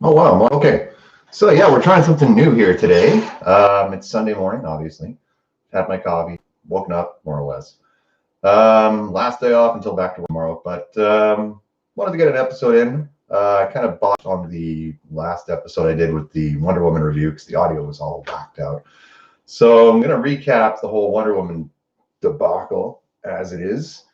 Oh, wow. Well, okay. So, yeah, we're trying something new here today. It's Sunday morning, obviously. Had my coffee, woken up, more or less. Last day off until back to work tomorrow, but wanted to get an episode in. I kind of botched on the last episode I did with the Wonder Woman review because the audio was all whacked out. So, I'm going to recap the whole Wonder Woman debacle as it is.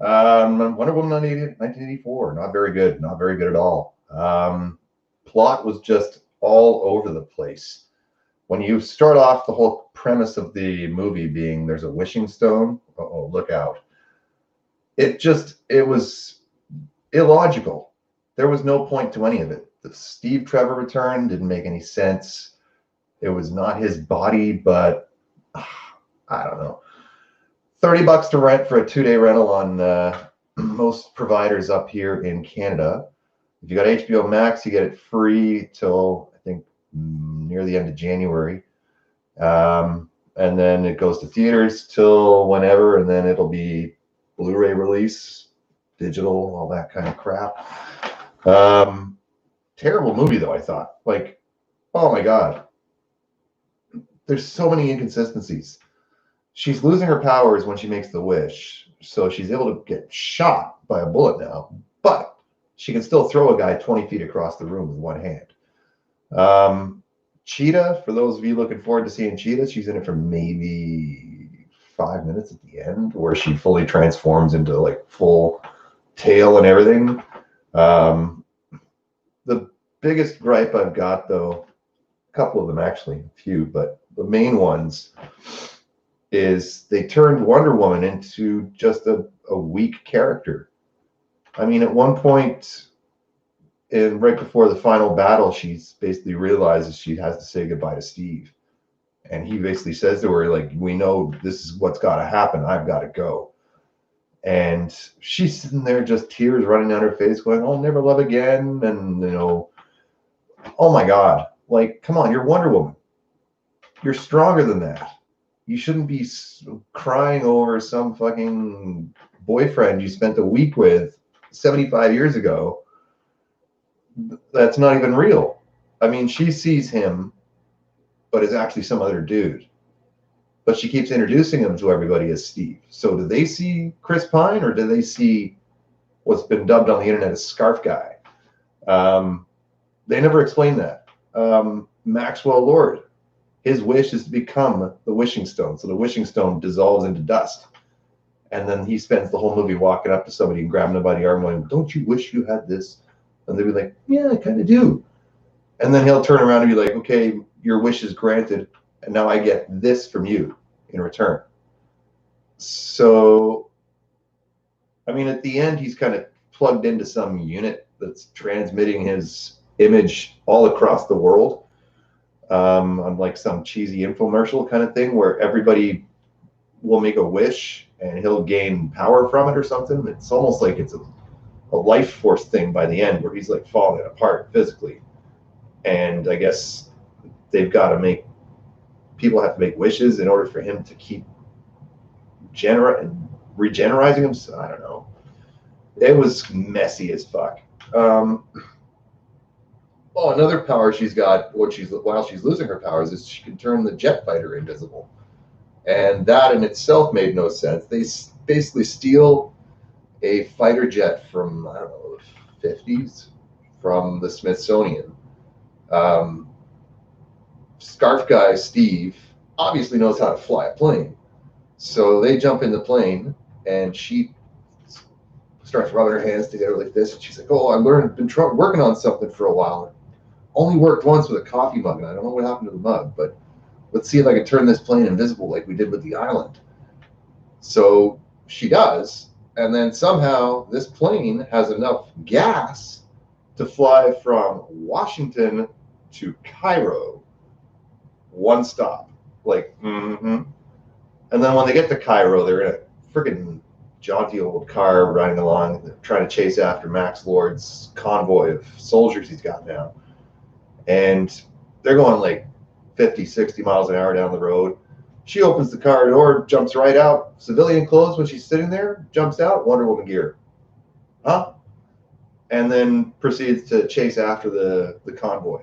Wonder Woman 1984, not very good, not very good at all. Plot was just all over the place. When you start off the whole premise of the movie being there's a wishing stone, oh, look out. It was illogical. There was no point to any of it. The Steve Trevor return didn't make any sense. It was not his body, but I don't know. $30 to rent for a 2-day rental on most providers up here in Canada. If you got HBO Max, you get it free till I think near the end of January. And then it goes to theaters till whenever, and then it'll be Blu-ray release, digital, all that kind of crap. Terrible movie though, I thought. Like, oh my God. There's so many inconsistencies. She's losing her powers when she makes the wish, so she's able to get shot by a bullet now, but she can still throw a guy 20 feet across the room with one hand. Cheetah, for those of you looking forward to seeing Cheetah, she's in it for maybe 5 minutes at the end, where she fully transforms into like full tail and everything. The biggest gripe I've got, though, a couple of them actually, a few, but the main ones is they turned Wonder Woman into just a weak character. I mean, at one point, right before the final battle, she basically realizes she has to say goodbye to Steve. And he basically says to her, like, we know this is what's got to happen. I've got to go. And she's sitting there, just tears running down her face, going, I'll never love again. And, oh my God. Like, come on, you're Wonder Woman. You're stronger than that. You shouldn't be crying over some fucking boyfriend you spent a week with 75 years ago. That's not even real. I mean, she sees him, but is actually some other dude. But she keeps introducing him to everybody as Steve. So do they see Chris Pine, or do they see what's been dubbed on the internet as Scarf Guy? They never explain that. Maxwell Lord, his wish is to become the wishing stone. So the wishing stone dissolves into dust. And then he spends the whole movie walking up to somebody and grabbing them by the arm going, don't you wish you had this? And they'd be like, yeah, I kind of do. And then he'll turn around and be like, okay, your wish is granted. And now I get this from you in return. So, I mean, at the end, he's kind of plugged into some unit that's transmitting his image all across the world. On like some cheesy infomercial kind of thing where everybody will make a wish and he'll gain power from it or something. It's almost like it's a life force thing by the end where he's like falling apart physically. And I guess they've got to people have to make wishes in order for him to keep regenerizing him. So, I don't know. It was messy as fuck. Oh, another power she's got while she's losing her powers is she can turn the jet fighter invisible. And that in itself made no sense. They basically steal a fighter jet from, I don't know, the 50s from the Smithsonian. Scarf Guy Steve obviously knows how to fly a plane. So they jump in the plane and she starts rubbing her hands together like this. And she's like, oh, been working on something for a while. Only worked once with a coffee mug, and I don't know what happened to the mug, but let's see if I can turn this plane invisible like we did with the island. So she does, and then somehow this plane has enough gas to fly from Washington to Cairo. One stop. Like, And then when they get to Cairo, they're in a freaking jaunty old car riding along, trying to chase after Max Lord's convoy of soldiers he's got now. And they're going like 50, 60 miles an hour down the road. She opens the car door, jumps right out, civilian clothes when she's sitting there, jumps out, Wonder Woman gear. Huh? and then proceeds to chase after the convoy.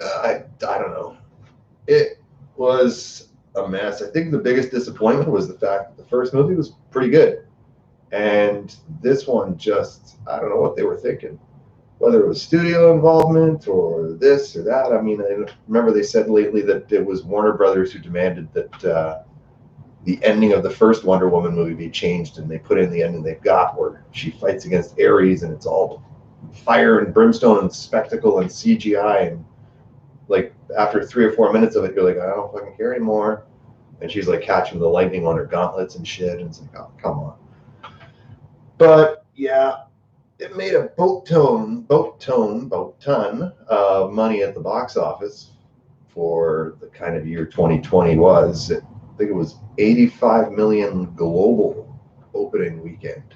I don't know. It was a mess. I think the biggest disappointment was the fact that the first movie was pretty good, and this one just, I don't know what they were thinking, whether it was studio involvement or this or that. I mean, I remember they said lately that it was Warner Brothers who demanded that the ending of the first Wonder Woman movie be changed, and they put in the ending they've got where she fights against Ares, and it's all fire and brimstone and spectacle and CGI, and like after 3 or 4 minutes of it, you're like, I don't fucking care anymore. And she's like catching the lightning on her gauntlets and shit, and it's like, oh, come on. But yeah, it made a boat ton of money at the box office for the kind of year 2020 was. I think it was 85 million global opening weekend.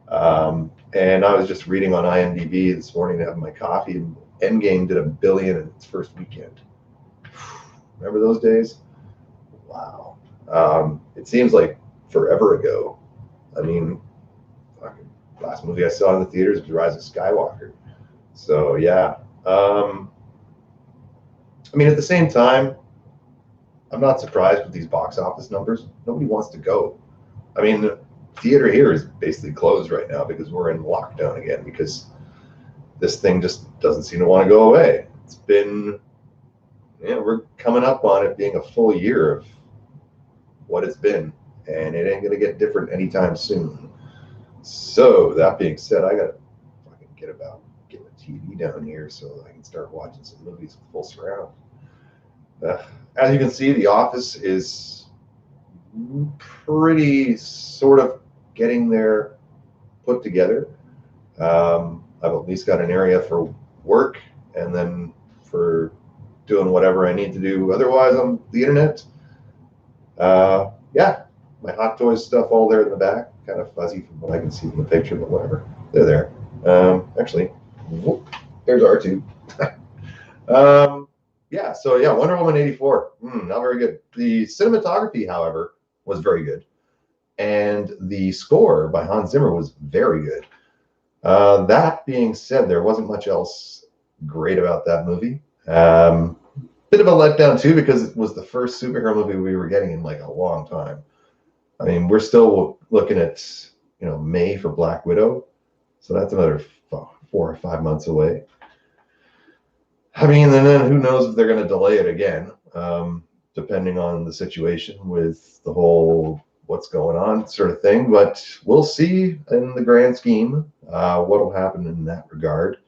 And I was just reading on IMDb this morning to have my coffee. Endgame did $1 billion in its first weekend. Remember those days? Wow. It seems like forever ago. I mean, last movie I saw in the theaters was Rise of Skywalker. So yeah. I mean, at the same time, I'm not surprised with these box office numbers. Nobody wants to go. I mean, the theater here is basically closed right now because we're in lockdown again, because this thing just doesn't seem to want to go away. It's been, we're coming up on it being a full year of what it's been, and it ain't going to get different anytime soon. So that being said, I got to fucking get a TV down here so I can start watching some movies full surround. As you can see, The Office is pretty sort of getting there put together. I've at least got an area for work, and then for doing whatever I need to do otherwise on the internet. Yeah, my Hot Toys stuff all there in the back, kind of fuzzy from what I can see from the picture, but whatever. They're there. Actually, whoop, there's R2. Yeah, so yeah, Wonder Woman 84, not very good. The cinematography, however, was very good. And the score by Hans Zimmer was very good. That being said, there wasn't much else great about that movie. Bit of a letdown too, because it was the first superhero movie we were getting in like a long time. I mean, we're still looking at May for Black Widow, so that's another 4 or 5 months away. I mean, and then who knows if they're going to delay it again, depending on the situation with the whole what's going on sort of thing. But we'll see in the grand scheme what will happen in that regard.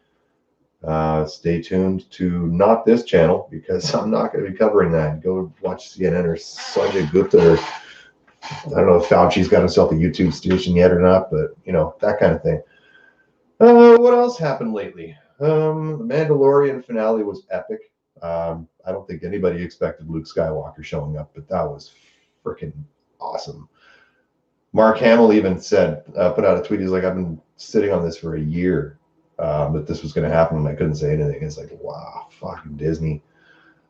Stay tuned to not this channel, because I'm not going to be covering that. Go watch CNN or Sanjay Gupta, or I don't know if Fauci's got himself a YouTube station yet or not, but that kind of thing. What else happened lately? The Mandalorian finale was epic. I don't think anybody expected Luke Skywalker showing up, but that was freaking awesome. Mark Hamill even said, put out a tweet, he's like, I've been sitting on this for a year, that this was going to happen, and I couldn't say anything. It's like, wow, fucking Disney.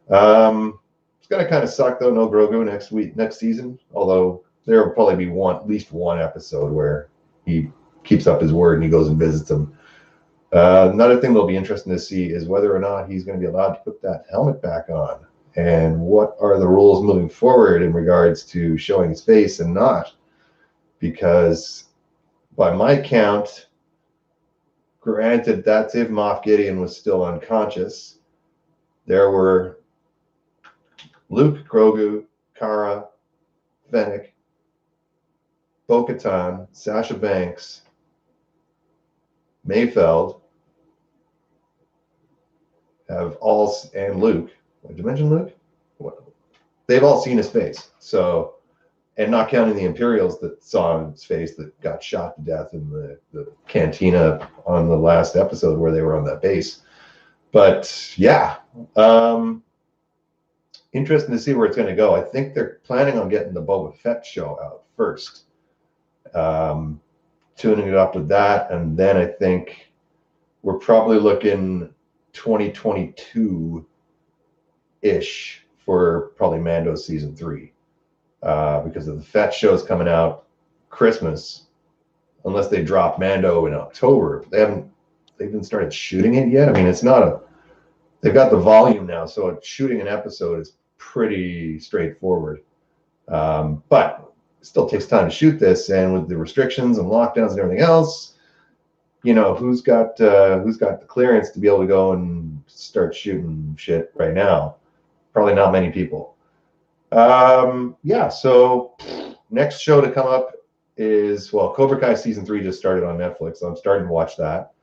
It's going to kind of suck, though, no Grogu next season, although there will probably be at least one episode where he keeps up his word and he goes and visits him. Another thing that'll be interesting to see is whether or not he's going to be allowed to put that helmet back on, and what are the rules moving forward in regards to showing his face and not. Because by my count, granted, that's if Moff Gideon was still unconscious, there were Luke, Grogu, Cara, Fennec, Bo-Katan, Sasha Banks, Mayfeld, and Luke. Did I mention Luke? They've all seen his face. So, and not counting the Imperials that saw his face that got shot to death in the cantina on the last episode where they were on that base. But yeah, interesting to see where it's going to go. I think they're planning on getting the Boba Fett show out first, tuning it up with that, and then I think we're probably looking 2022-ish for probably Mando season 3, because of the Fett show's coming out Christmas, unless they drop Mando in October. They even started shooting it yet. I mean, they've got the volume now, so shooting an episode is pretty straightforward. But it still takes time to shoot this, and with the restrictions and lockdowns and everything else, who's got the clearance to be able to go and start shooting shit right now? Probably not many people. Yeah, so next show to come up is, well, Cobra Kai season 3 just started on Netflix, so I'm starting to watch that.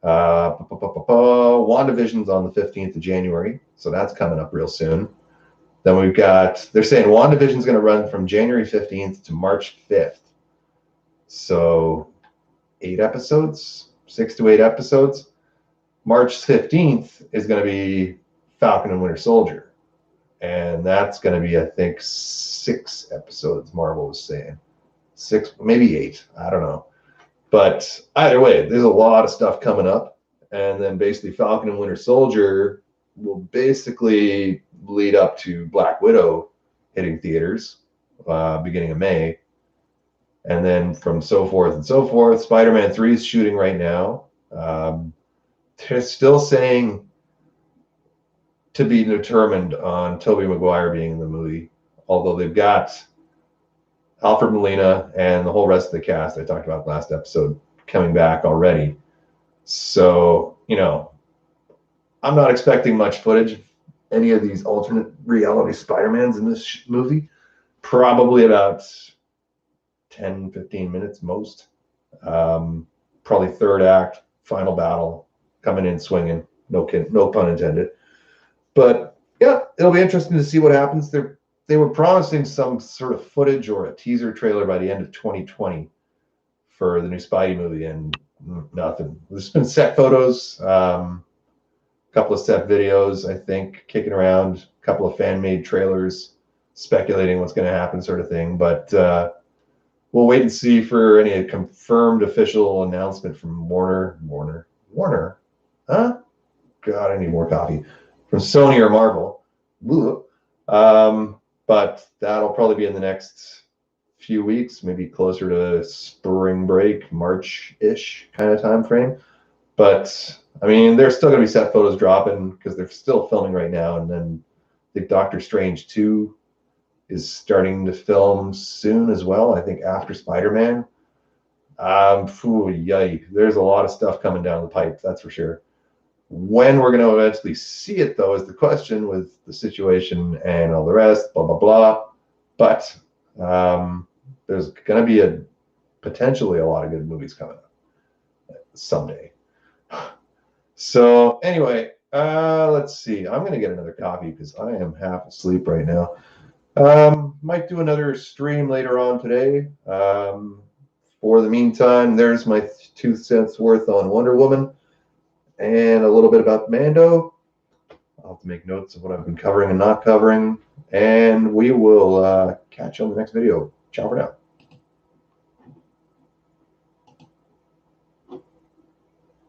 WandaVision's on the 15th of January, so that's coming up real soon. Then they're saying WandaVision's going to run from January 15th to March 5th. So 8 episodes, 6 to 8 episodes. March 15th is going to be Falcon and Winter Soldier. And that's going to be, I think, 6 episodes, Marvel was saying. 6, maybe 8. I don't know. But either way, there's a lot of stuff coming up. And then basically Falcon and Winter Soldier will basically lead up to Black Widow hitting theaters beginning of May. And then from so forth and so forth. Spider-Man 3 is shooting right now. They're still saying to be determined on Tobey Maguire being in the movie, although they've got Alfred Molina and the whole rest of the cast I talked about last episode coming back already. So, I'm not expecting much footage of any of these alternate reality Spider-Mans in this movie. Probably about 10, 15 minutes most. Probably third act, final battle, coming in swinging. No pun intended. But yeah, it'll be interesting to see what happens. They were promising some sort of footage or a teaser trailer by the end of 2020 for the new Spidey movie, and nothing. There's been set photos, a couple of set videos, I think, kicking around, a couple of fan-made trailers speculating what's going to happen, sort of thing. But we'll wait and see for any confirmed official announcement from Warner. Huh? God, I need more coffee. From Sony or Marvel. But that'll probably be in the next few weeks, maybe closer to spring break, March-ish kind of time frame. But I mean, there's still going to be set photos dropping because they're still filming right now. And then I think Doctor Strange 2 is starting to film soon as well. I think after Spider-Man. There's a lot of stuff coming down the pipe, that's for sure. When we're going to eventually see it, though, is the question with the situation and all the rest, blah, blah, blah. But there's going to be potentially a lot of good movies coming up someday. So anyway, let's see. I'm going to get another coffee because I am half asleep right now. Might do another stream later on today. For the meantime, there's my 2 cents worth on Wonder Woman. And a little bit about Mando. I'll have to make notes of what I've been covering and not covering. And we will catch you on the next video. Ciao for now.